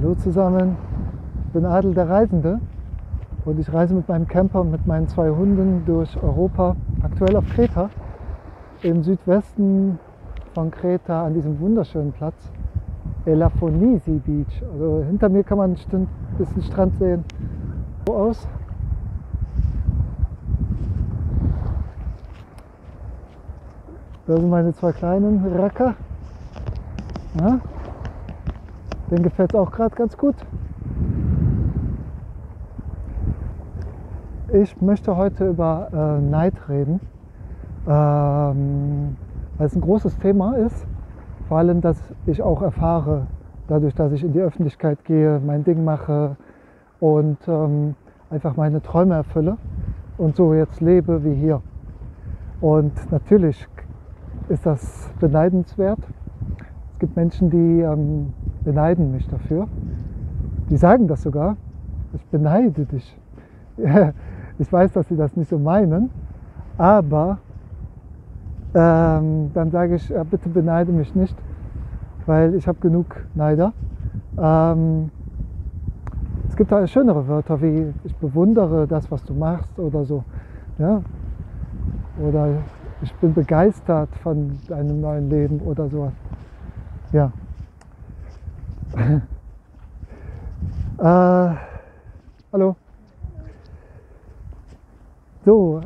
Hallo zusammen, ich bin Adel der Reisende und ich reise mit meinem Camper und mit meinen 2 Hunden durch Europa, aktuell auf Kreta, im Südwesten von Kreta an diesem wunderschönen Platz, Elafonisi Beach. Also hinter mir kann man ein bisschen Strand sehen. So aus. Da sind meine 2 kleinen Racker. Ja, denen gefällt es auch gerade ganz gut. Ich möchte heute über Neid reden, weil es ein großes Thema ist. Vor allem, dass ich auch erfahre, dadurch, dass ich in die Öffentlichkeit gehe, mein Ding mache und einfach meine Träume erfülle und so jetzt lebe wie hier. Und natürlich ist das beneidenswert. Es gibt Menschen, die beneiden mich dafür. Die sagen das sogar. Ich beneide dich. Ich weiß, dass sie das nicht so meinen, aber dann sage ich, ja, bitte beneide mich nicht, weil ich habe genug Neider. Es gibt da schönere Wörter wie ich bewundere das, was du machst oder so. Ja? Oder ich bin begeistert von deinem neuen Leben oder sowas. Ja. Hallo. So,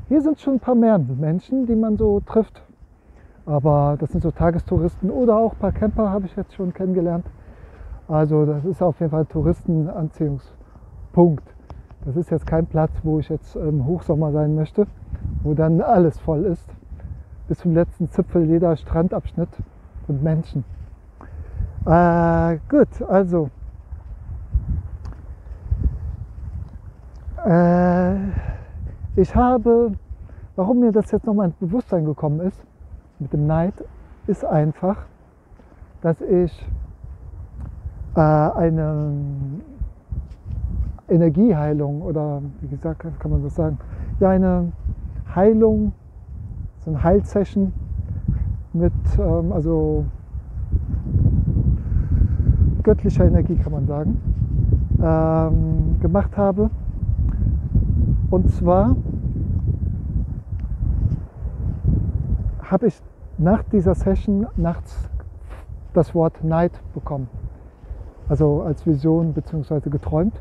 hier sind schon ein paar mehr Menschen, die man so trifft. Aber das sind so Tagestouristen oder auch ein paar Camper habe ich jetzt schon kennengelernt. Also das ist auf jeden Fall ein Touristenanziehungspunkt. Das ist jetzt kein Platz, wo ich jetzt im Hochsommer sein möchte, wo dann alles voll ist. Bis zum letzten Zipfel jeder Strandabschnitt und Menschen. Gut, also ich habe, warum mir das jetzt nochmal ins Bewusstsein gekommen ist, mit dem Neid, ist einfach, dass ich eine Energieheilung oder wie gesagt, kann man das sagen, ja, eine Heilung, so eine Heilsession mit also göttlicher Energie, kann man sagen, gemacht habe. Und zwar habe ich nach dieser Session nachts das Wort Neid bekommen. Also als Vision bzw. geträumt.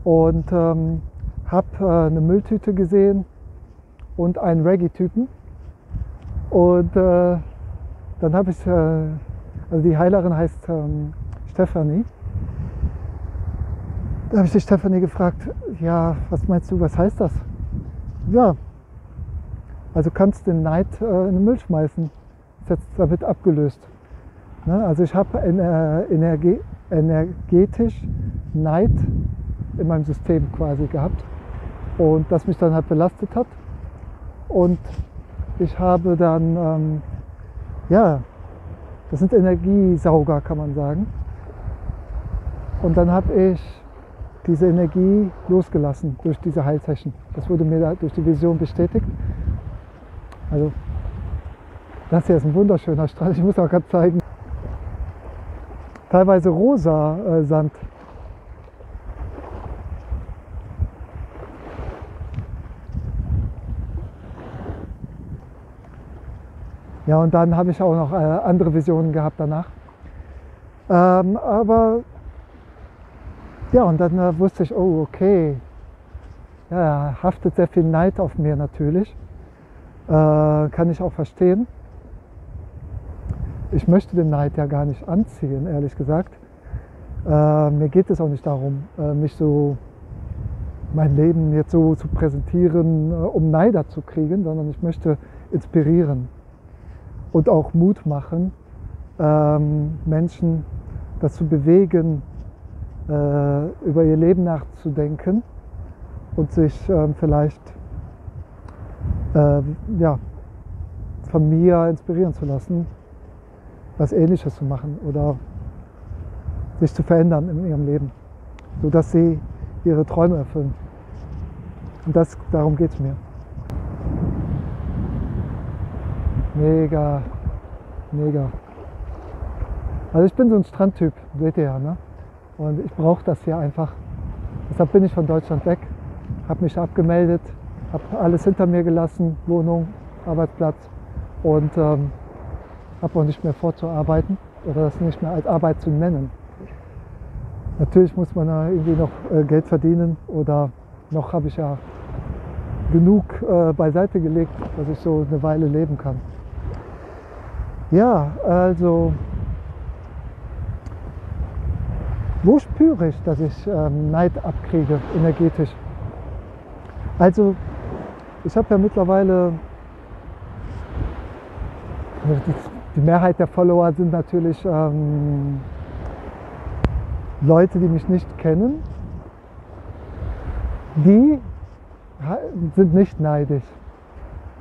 Und habe eine Mülltüte gesehen und einen Reggae-Typen. Und dann habe ich, also die Heilerin heißt Stefanie. Da habe ich die Stefanie gefragt, ja, was meinst du, was heißt das? Ja, also kannst den Neid in den Müll schmeißen. Ist jetzt damit abgelöst. Ne? Also ich habe energetisch Neid in meinem System quasi gehabt und das mich dann halt belastet hat. Und ich habe dann, ja, das sind Energiesauger, kann man sagen. Und dann habe ich diese Energie losgelassen durch diese Heilsession. Das wurde mir durch die Vision bestätigt. Also, das hier ist ein wunderschöner Strand. Ich muss auch gerade zeigen. Teilweise rosa Sand. Ja, und dann habe ich auch noch andere Visionen gehabt danach. Aber ja, und dann wusste ich, oh, okay, ja, haftet sehr viel Neid auf mir natürlich. Kann ich auch verstehen. Ich möchte den Neid ja gar nicht anziehen, ehrlich gesagt. Mir geht es auch nicht darum, mein Leben jetzt so zu präsentieren, um Neider zu kriegen, sondern ich möchte inspirieren und auch Mut machen, Menschen dazu bewegen, über ihr Leben nachzudenken und sich vielleicht ja, von mir inspirieren zu lassen, was Ähnliches zu machen oder sich zu verändern in ihrem Leben, sodass sie ihre Träume erfüllen. Und darum geht es mir. Mega, mega. Also ich bin so ein Strandtyp, seht ihr ja, ne? Und ich brauche das hier einfach. Deshalb bin ich von Deutschland weg, habe mich abgemeldet, habe alles hinter mir gelassen, Wohnung, Arbeitsplatz und habe auch nicht mehr vorzuarbeiten oder das nicht mehr als Arbeit zu nennen. Natürlich muss man da irgendwie noch Geld verdienen oder noch habe ich ja genug beiseite gelegt, dass ich so eine Weile leben kann. Ja, also wo spüre ich, dass ich Neid abkriege, energetisch? Also ich habe ja mittlerweile, die Mehrheit der Follower sind natürlich Leute, die mich nicht kennen, die sind nicht neidisch.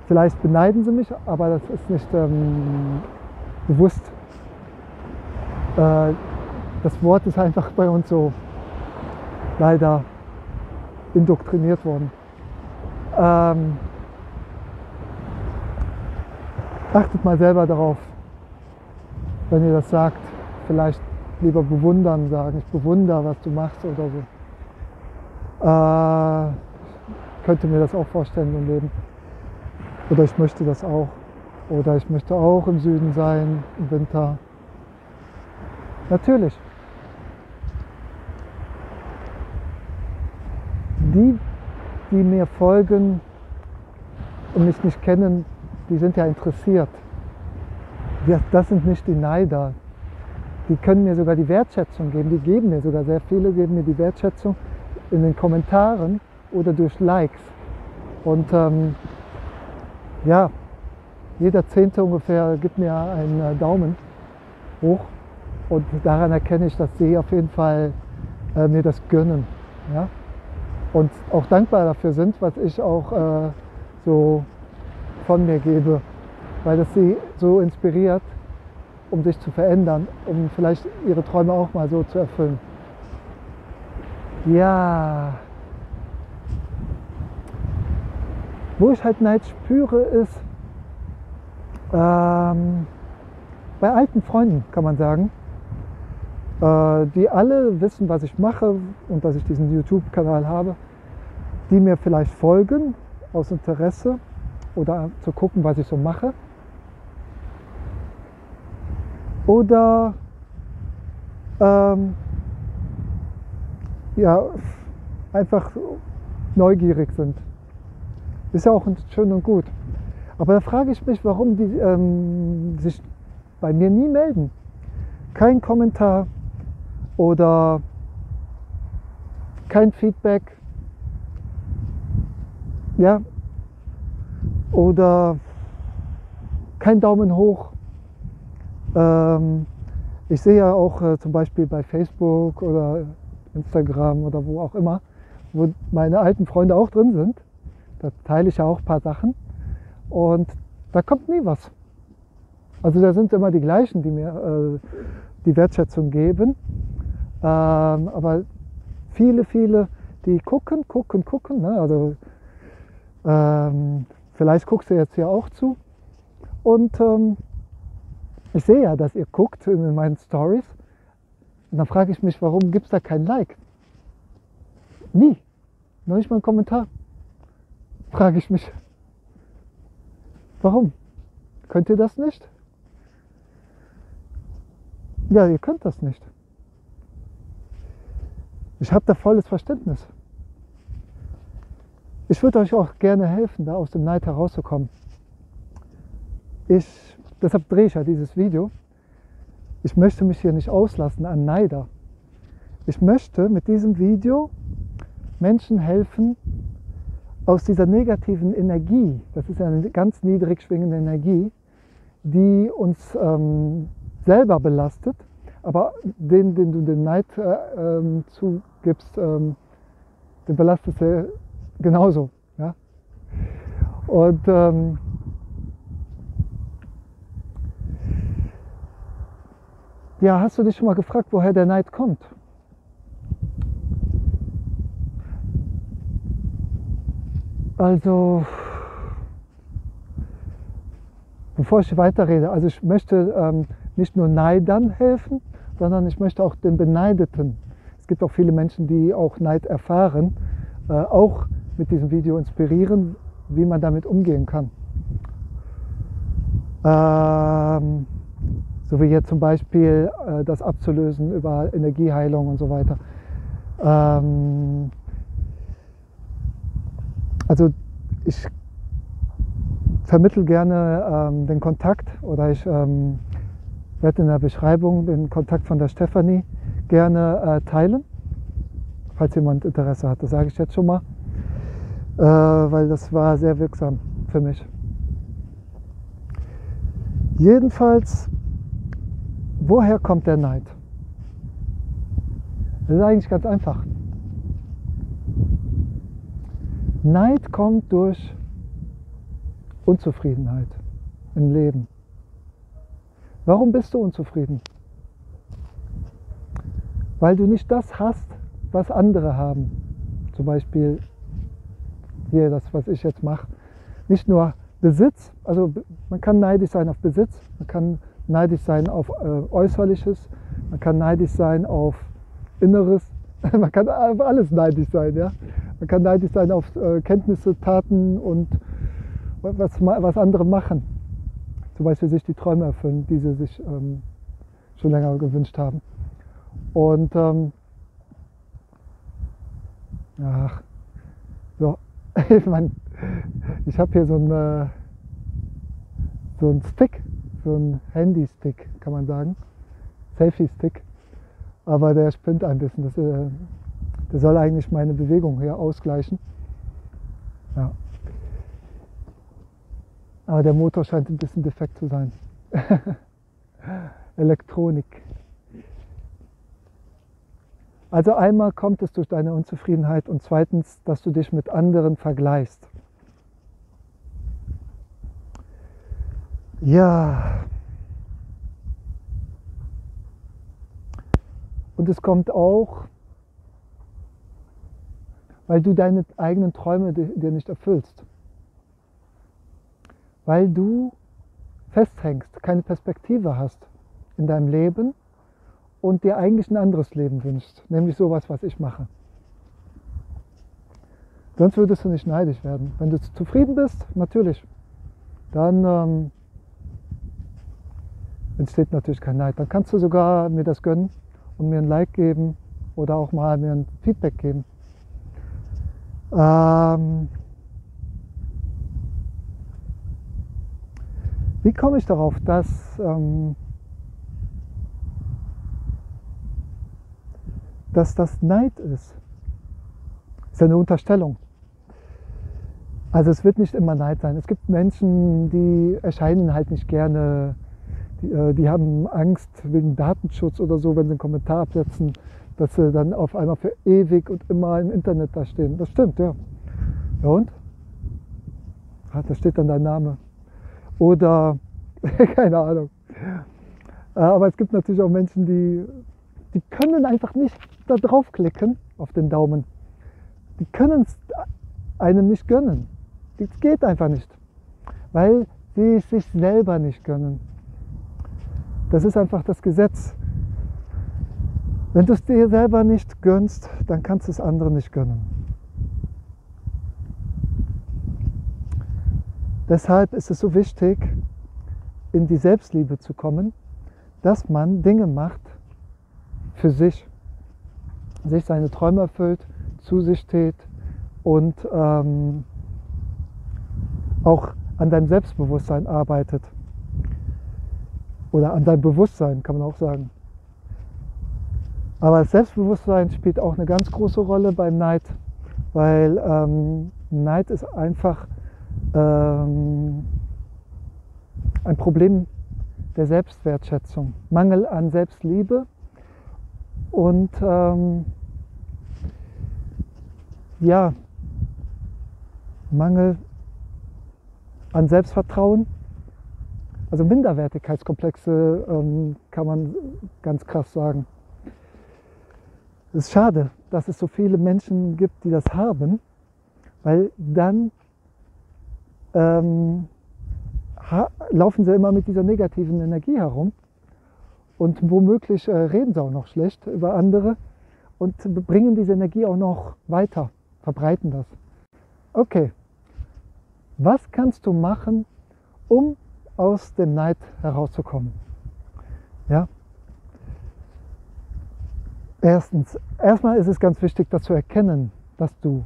Vielleicht beneiden sie mich, aber das ist nicht bewusst. Das Wort ist einfach bei uns so leider indoktriniert worden. Achtet mal selber darauf, wenn ihr das sagt, vielleicht lieber bewundern sagen, ich bewundere, was du machst oder so. Könnte mir das auch vorstellen im Leben. Oder ich möchte das auch. Oder ich möchte auch im Süden sein, im Winter. Natürlich. Die mir folgen und mich nicht kennen, die sind ja interessiert. Das sind nicht die Neider. Die können mir sogar die Wertschätzung geben. Die geben mir sogar, sehr viele geben mir die Wertschätzung in den Kommentaren oder durch Likes. Und ja, jeder Zehnte ungefähr gibt mir einen Daumen hoch. Und daran erkenne ich, dass sie auf jeden Fall mir das gönnen. Ja? Und auch dankbar dafür sind, was ich auch so von mir gebe. Weil das sie so inspiriert, um sich zu verändern, um vielleicht ihre Träume auch mal so zu erfüllen. Ja. Wo ich halt Neid spüre, ist bei alten Freunden, kann man sagen, die alle wissen, was ich mache und dass ich diesen YouTube-Kanal habe, die mir vielleicht folgen aus Interesse oder zu gucken, was ich so mache. Oder ja, einfach neugierig sind. Ist ja auch schön und gut. Aber da frage ich mich, warum die sich bei mir nie melden. Kein Kommentar oder kein Feedback. Ja. Oder kein Daumen hoch. Ich sehe ja auch zum Beispiel bei Facebook oder Instagram oder wo auch immer, wo meine alten Freunde auch drin sind. Da teile ich ja auch ein paar Sachen und da kommt nie was. Also da sind immer die gleichen, die mir die Wertschätzung geben. Aber viele, die gucken. Ne? Also vielleicht guckst du jetzt hier auch zu. Und ich sehe ja, dass ihr guckt in meinen Stories. Und dann frage ich mich, warum gibt es da kein Like? Nie. Noch nicht mal einen Kommentar. Frage ich mich. Warum? Könnt ihr das nicht? Ja, ihr könnt das nicht. Ich habe da volles Verständnis. Ich würde euch auch gerne helfen, da aus dem Neid herauszukommen. Deshalb drehe ich ja dieses Video. Ich möchte mich hier nicht auslassen an Neider. Ich möchte mit diesem Video Menschen helfen, aus dieser negativen Energie, das ist eine ganz niedrig schwingende Energie, die uns selber belastet, aber den du den Neid zugibst, den belastest du genauso. Ja? Und ja, hast du dich schon mal gefragt, woher der Neid kommt? Also, bevor ich weiterrede, also ich möchte nicht nur Neidern helfen, sondern ich möchte auch den Beneideten. Es gibt auch viele Menschen, die auch Neid erfahren, auch mit diesem Video inspirieren, wie man damit umgehen kann. So wie jetzt zum Beispiel das abzulösen über Energieheilung und so weiter. Also ich vermittle gerne den Kontakt, oder ich werde in der Beschreibung den Kontakt von der Stefanie gerne teilen, falls jemand Interesse hat. Das sage ich jetzt schon mal, weil das war sehr wirksam für mich. Jedenfalls, woher kommt der Neid? Das ist eigentlich ganz einfach. Neid kommt durch Unzufriedenheit im Leben. Warum bist du unzufrieden? Weil du nicht das hast, was andere haben. Zum Beispiel hier das, was ich jetzt mache. Nicht nur Besitz, also man kann neidisch sein auf Besitz, man kann neidisch sein auf Äußerliches, man kann neidisch sein auf Inneres, man kann auf alles neidisch sein. Ja? Man kann neidisch sein auf Kenntnisse, Taten und was andere machen. Zum Beispiel sich die Träume erfüllen, die sie sich schon länger gewünscht haben. Und ach, so, ich meine, ich habe hier so einen Stick, so einen Handy-Stick, kann man sagen, Selfie-Stick, aber der spinnt ein bisschen. Der soll eigentlich meine Bewegung hier ausgleichen. Ja. Aber der Motor scheint ein bisschen defekt zu sein. Elektronik. Also einmal kommt es durch deine Unzufriedenheit und zweitens, dass du dich mit anderen vergleichst. Ja. Und es kommt auch, weil du deine eigenen Träume dir nicht erfüllst. Weil du festhängst, keine Perspektive hast in deinem Leben und dir eigentlich ein anderes Leben wünschst, nämlich sowas, was ich mache. Sonst würdest du nicht neidisch werden. Wenn du zufrieden bist, natürlich, dann entsteht natürlich kein Neid. Dann kannst du sogar mir das gönnen und mir ein Like geben oder auch mal mir ein Feedback geben. Wie komme ich darauf, dass das Neid ist? Das ist eine Unterstellung. Also es wird nicht immer Neid sein. Es gibt Menschen, die erscheinen halt nicht gerne, die haben Angst wegen Datenschutz oder so, wenn sie einen Kommentar absetzen, dass sie dann auf einmal für ewig und immer im Internet da stehen. Das stimmt, ja. Ja und? Da steht dann dein Name. Oder, keine Ahnung. Aber es gibt natürlich auch Menschen, die können einfach nicht da draufklicken auf den Daumen. Die können es einem nicht gönnen. Das geht einfach nicht, weil sie es sich selber nicht gönnen. Das ist einfach das Gesetz. Wenn du es dir selber nicht gönnst, dann kannst du es anderen nicht gönnen. Deshalb ist es so wichtig, in die Selbstliebe zu kommen, dass man Dinge macht für sich seine Träume erfüllt, zu sich steht und auch an deinem Selbstbewusstsein arbeitet. Oder an deinem Bewusstsein, kann man auch sagen. Aber das Selbstbewusstsein spielt auch eine ganz große Rolle beim Neid, weil Neid ist einfach ein Problem der Selbstwertschätzung, Mangel an Selbstliebe und ja, Mangel an Selbstvertrauen. Also Minderwertigkeitskomplexe kann man ganz krass sagen. Es ist schade, dass es so viele Menschen gibt, die das haben, weil dann laufen sie immer mit dieser negativen Energie herum Und womöglich reden sie auch noch schlecht über andere und bringen diese Energie auch noch weiter, verbreiten das. Okay, was kannst du machen, um aus dem Neid herauszukommen? Ja? Erstmal ist es ganz wichtig, das zu erkennen, dass du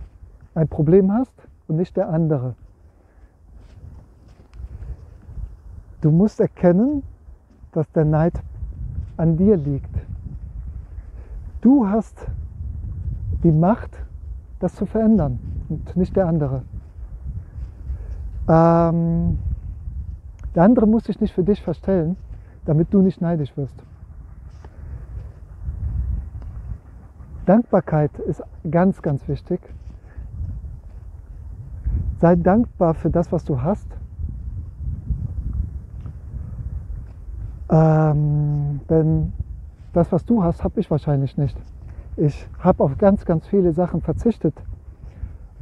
ein Problem hast und nicht der andere. Du musst erkennen, dass der Neid an dir liegt. Du hast die Macht, das zu verändern und nicht der andere. Der andere muss sich nicht für dich verstellen, damit du nicht neidisch wirst. Dankbarkeit ist ganz, ganz wichtig. Sei dankbar für das, was du hast. Denn das, was du hast, habe ich wahrscheinlich nicht. Ich habe auf ganz, ganz viele Sachen verzichtet,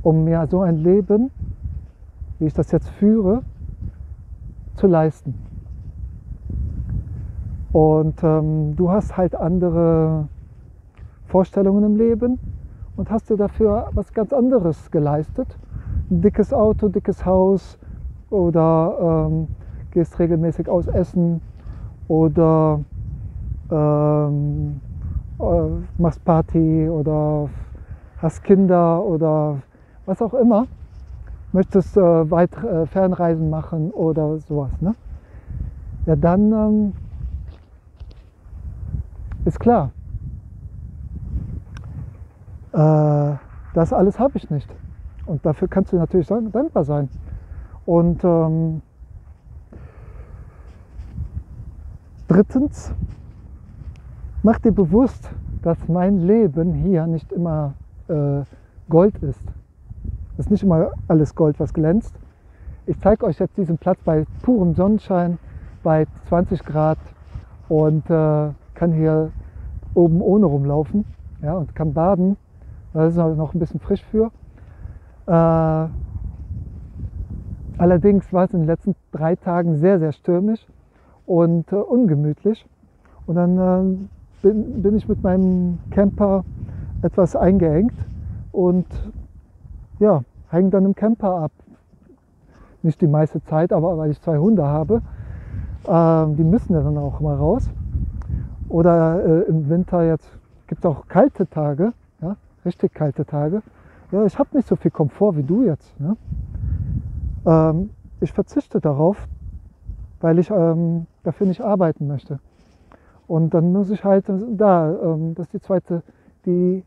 um mir so ein Leben, wie ich das jetzt führe, zu leisten. Und du hast halt andere Vorstellungen im Leben und hast dir dafür was ganz anderes geleistet. Ein dickes Auto, dickes Haus oder gehst regelmäßig aus essen oder machst Party oder hast Kinder oder was auch immer. Möchtest Fernreisen machen oder sowas. Ne? Ja, dann ist klar, das alles habe ich nicht. Und dafür kannst du natürlich dankbar sein. Und drittens, mach dir bewusst, dass mein Leben hier nicht immer Gold ist. Es ist nicht immer alles Gold, was glänzt. Ich zeige euch jetzt diesen Platz bei purem Sonnenschein, bei 20 Grad und kann hier oben ohne rumlaufen, ja, und kann baden. Da ist noch ein bisschen frisch für. Allerdings war es in den letzten 3 Tagen sehr, sehr stürmisch und ungemütlich. Und dann bin ich mit meinem Camper etwas eingeengt und ja, hänge dann im Camper ab. Nicht die meiste Zeit, aber weil ich 2 Hunde habe. Die müssen ja dann auch mal raus. Oder im Winter jetzt gibt es auch kalte Tage, ja, richtig kalte Tage. Ja, ich habe nicht so viel Komfort wie du jetzt. Ne? Ich verzichte darauf, weil ich dafür nicht arbeiten möchte. Und dann muss ich halt das ist die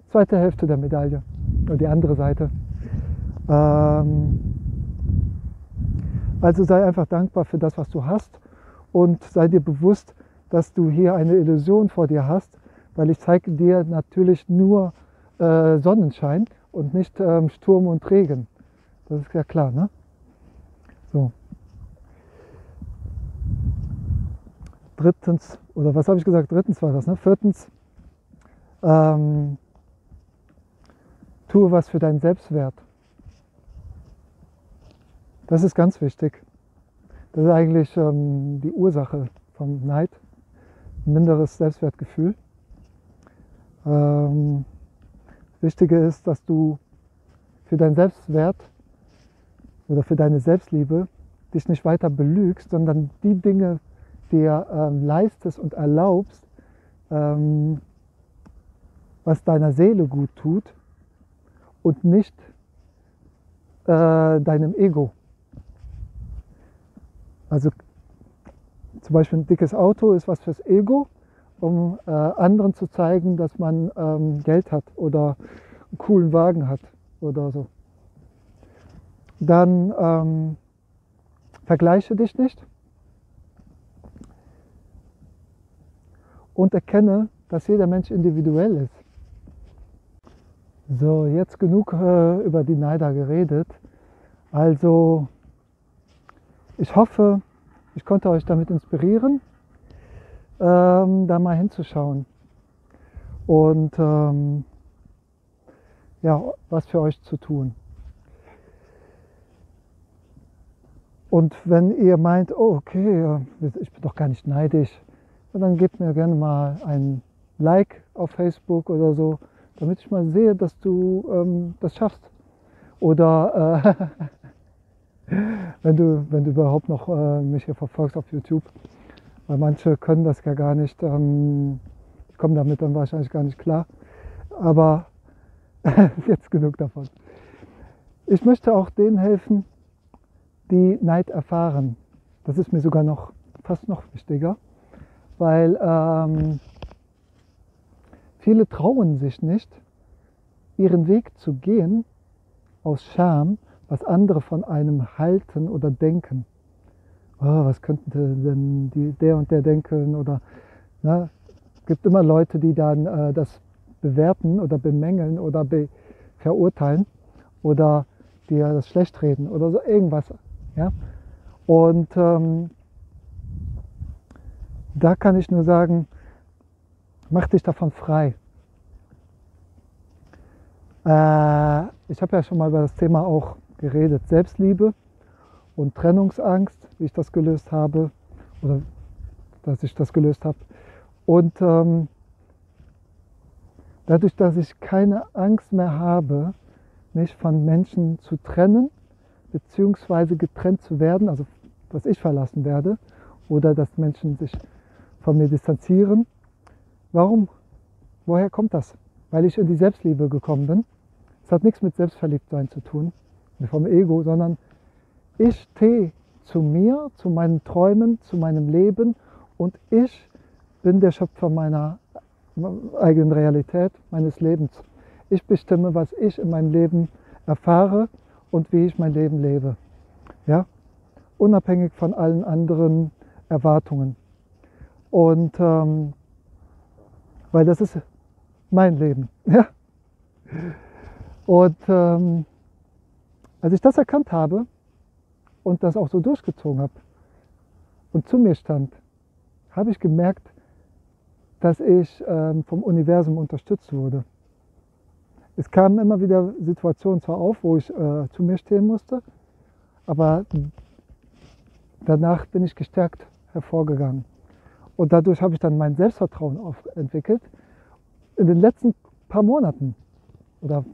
zweite Hälfte der Medaille, oder die andere Seite. Also sei einfach dankbar für das, was du hast und sei dir bewusst, dass du hier eine Illusion vor dir hast, weil ich zeige dir natürlich nur Sonnenschein und nicht Sturm und Regen. Das ist ja klar, ne? So. Drittens, oder was habe ich gesagt? Drittens war das, ne? Viertens, tue was für deinen Selbstwert. Das ist ganz wichtig. Das ist eigentlich die Ursache vom Neid, ein minderes Selbstwertgefühl. Das Wichtige ist, dass du für deinen Selbstwert oder für deine Selbstliebe dich nicht weiter belügst, sondern die Dinge dir leistest und erlaubst, was deiner Seele gut tut und nicht deinem Ego. Also zum Beispiel ein dickes Auto ist was fürs Ego, um anderen zu zeigen, dass man Geld hat oder einen coolen Wagen hat oder so. Dann vergleiche dich nicht und erkenne, dass jeder Mensch individuell ist. So, jetzt genug über die Neider geredet. Also, ich hoffe, ich konnte euch damit inspirieren, da mal hinzuschauen und ja, was für euch zu tun. Und wenn ihr meint, oh okay, ich bin doch gar nicht neidisch, Und dann gebt mir gerne mal ein Like auf Facebook oder so, damit ich mal sehe, dass du das schaffst. Oder wenn du überhaupt noch mich hier verfolgst auf YouTube. Weil manche können das ja gar nicht, kommen damit dann wahrscheinlich gar nicht klar. Aber jetzt genug davon. Ich möchte auch denen helfen, die Neid erfahren. Das ist mir sogar noch fast noch wichtiger, weil viele trauen sich nicht, ihren Weg zu gehen aus Scham, was andere von einem halten oder denken. Oh, was könnte denn der und der denken? Oder ne, es gibt immer Leute, die dann das bewerten oder bemängeln oder verurteilen oder die das schlecht reden oder so irgendwas. Ja? Und da kann ich nur sagen, mach dich davon frei. Ich habe ja schon mal über das Thema auch geredet, Selbstliebe und Trennungsangst, wie ich das gelöst habe oder dass ich das gelöst habe. Und dadurch, dass ich keine Angst mehr habe, mich von Menschen zu trennen, beziehungsweise getrennt zu werden, also dass ich verlassen werde oder dass Menschen sich von mir distanzieren. Warum? Woher kommt das? Weil ich in die Selbstliebe gekommen bin. Es hat nichts mit Selbstverliebtsein zu tun, vom Ego, sondern ich stehe zu mir, zu meinen Träumen, zu meinem Leben und ich bin der Schöpfer meiner eigenen Realität, meines Lebens. Ich bestimme, was ich in meinem Leben erfahre und wie ich mein Leben lebe. Ja? Unabhängig von allen anderen Erwartungen. Und weil das ist mein Leben. Ja? Und als ich das erkannt habe und das auch so durchgezogen habe und zu mir stand, habe ich gemerkt, dass ich vom Universum unterstützt wurde. Es kamen immer wieder Situationen zwar auf, wo ich zu mir stehen musste, aber danach bin ich gestärkt hervorgegangen. Und dadurch habe ich dann mein Selbstvertrauen entwickelt. In den letzten paar Monaten oder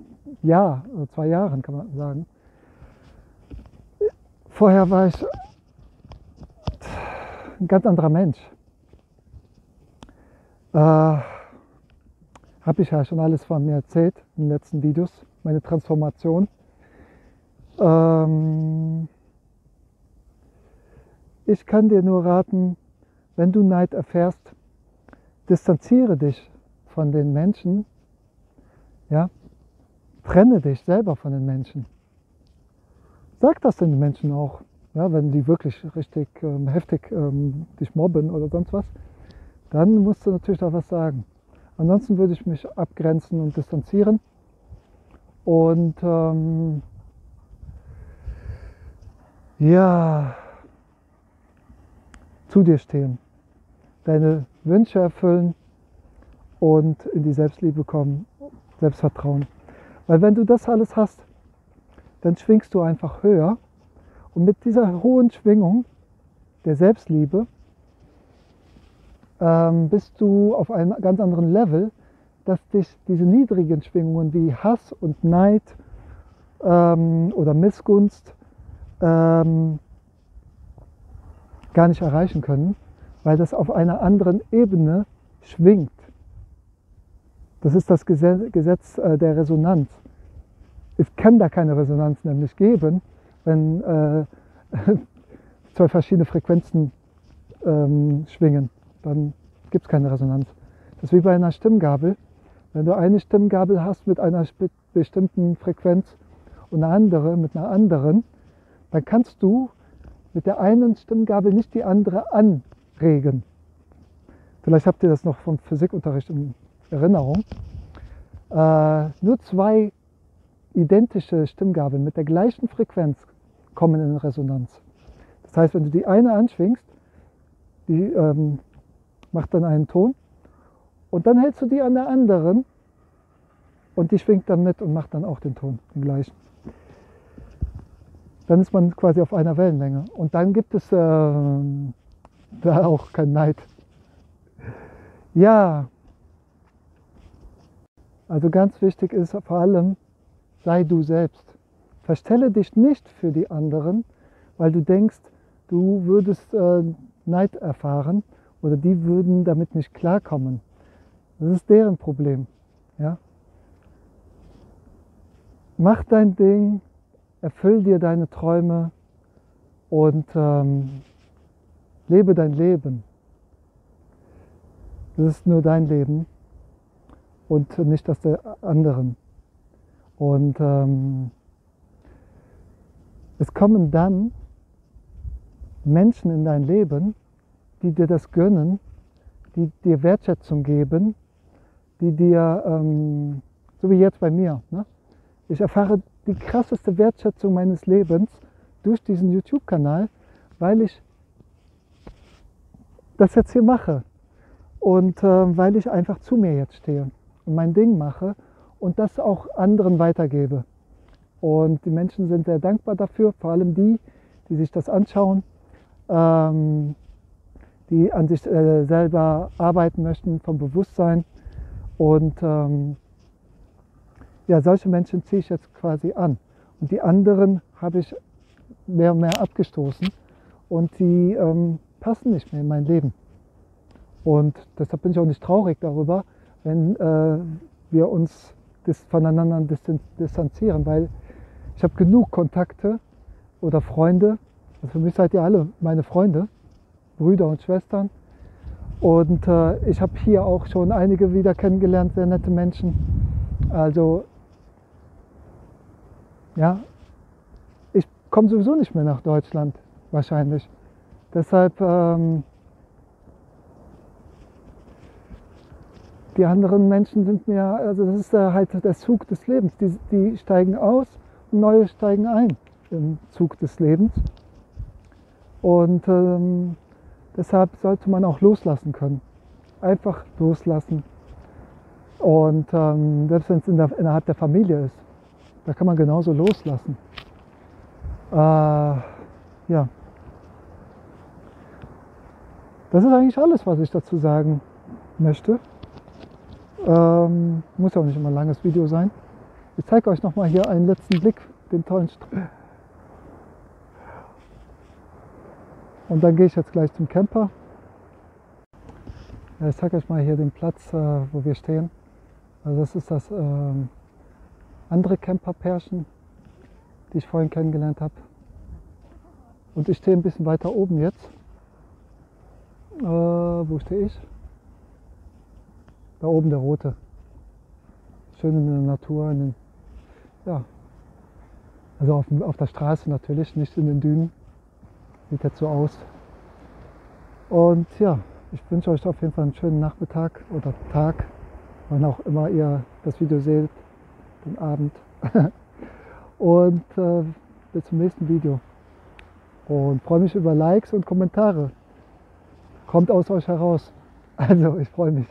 Jahr, 2 Jahren kann man sagen. Vorher war ich ein ganz anderer Mensch. Habe ich ja schon alles von mir erzählt in den letzten Videos, meine Transformation. Ich kann dir nur raten, wenn du Neid erfährst, distanziere dich von den Menschen, ja? Trenne dich selber von den Menschen. Sag das den Menschen auch, ja? Wenn die wirklich richtig heftig dich mobben oder sonst was, dann musst du natürlich da was sagen. Ansonsten würde ich mich abgrenzen und distanzieren und ja, zu dir stehen, deine Wünsche erfüllen und in die Selbstliebe kommen, Selbstvertrauen. Weil wenn du das alles hast, dann schwingst du einfach höher und mit dieser hohen Schwingung der Selbstliebe bist du auf einem ganz anderen Level, dass dich diese niedrigen Schwingungen wie Hass und Neid oder Missgunst gar nicht erreichen können, weil das auf einer anderen Ebene schwingt. Das ist das Gesetz der Resonanz. Es kann da keine Resonanz nämlich geben, wenn 2 verschiedene Frequenzen schwingen. Dann gibt es keine Resonanz. Das ist wie bei einer Stimmgabel. Wenn du eine Stimmgabel hast mit einer bestimmten Frequenz und eine andere mit einer anderen, dann kannst du mit der einen Stimmgabel nicht die andere anregen. Vielleicht habt ihr das noch vom Physikunterricht in Erinnerung. Nur 2 identische Stimmgabeln mit der gleichen Frequenz kommen in Resonanz. Das heißt, wenn du die eine anschwingst, die macht dann einen Ton und dann hältst du die an der anderen und die schwingt dann mit und macht dann auch den Ton, den gleichen. Dann ist man quasi auf einer Wellenlänge und dann gibt es da auch kein Neid. Ja, also ganz wichtig ist vor allem, sei du selbst. Verstelle dich nicht für die anderen, weil du denkst, du würdest Neid erfahren oder die würden damit nicht klarkommen. Das ist deren Problem. Ja? Mach dein Ding, erfüll dir deine Träume und lebe dein Leben. Das ist nur dein Leben und nicht das der anderen. Und es kommen dann Menschen in dein Leben, die dir das gönnen, die dir Wertschätzung geben, die dir, so wie jetzt bei mir, ne? Ich erfahre die krasseste Wertschätzung meines Lebens durch diesen YouTube-Kanal, weil ich das jetzt hier mache und weil ich einfach zu mir jetzt stehe und mein Ding mache und das auch anderen weitergebe. Und die Menschen sind sehr dankbar dafür, vor allem die, die sich das anschauen, die an sich selber arbeiten möchten vom Bewusstsein. Und ja, solche Menschen ziehe ich jetzt quasi an. Und die anderen habe ich mehr und mehr abgestoßen und die passen nicht mehr in mein Leben. Und deshalb bin ich auch nicht traurig darüber, wenn wir uns voneinander distanzieren, weil ich habe genug Kontakte oder Freunde. Also für mich seid ihr alle meine Freunde, Brüder und Schwestern. Und ich habe hier auch schon einige wieder kennengelernt, sehr nette Menschen. Also ja, ich komme sowieso nicht mehr nach Deutschland, wahrscheinlich. Deshalb die anderen Menschen sind mir, also das ist halt der Zug des Lebens. Die steigen aus und neue steigen ein im Zug des Lebens. Und deshalb sollte man auch loslassen können. Einfach loslassen. Und selbst wenn es innerhalb der Familie ist, da kann man genauso loslassen. Ja. Das ist eigentlich alles, was ich dazu sagen möchte. Muss ja auch nicht immer ein langes Video sein. Ich zeige euch noch mal hier einen letzten Blick, den tollen Strand. Und dann gehe ich jetzt gleich zum Camper. Ich zeige euch mal hier den Platz, wo wir stehen. Also das ist das andere Camperpärchen, die ich vorhin kennengelernt habe. Und ich stehe ein bisschen weiter oben jetzt. Wo stehe ich? Da oben der rote. Schön in der Natur. Ja. Also auf der Straße natürlich, nicht in den Dünen. Sieht jetzt so aus. Und ja, ich wünsche euch auf jeden Fall einen schönen Nachmittag oder Tag, wann auch immer ihr das Video seht, den Abend. Und bis zum nächsten Video. Und freue mich über Likes und Kommentare. Kommt aus euch heraus. Also ich freue mich.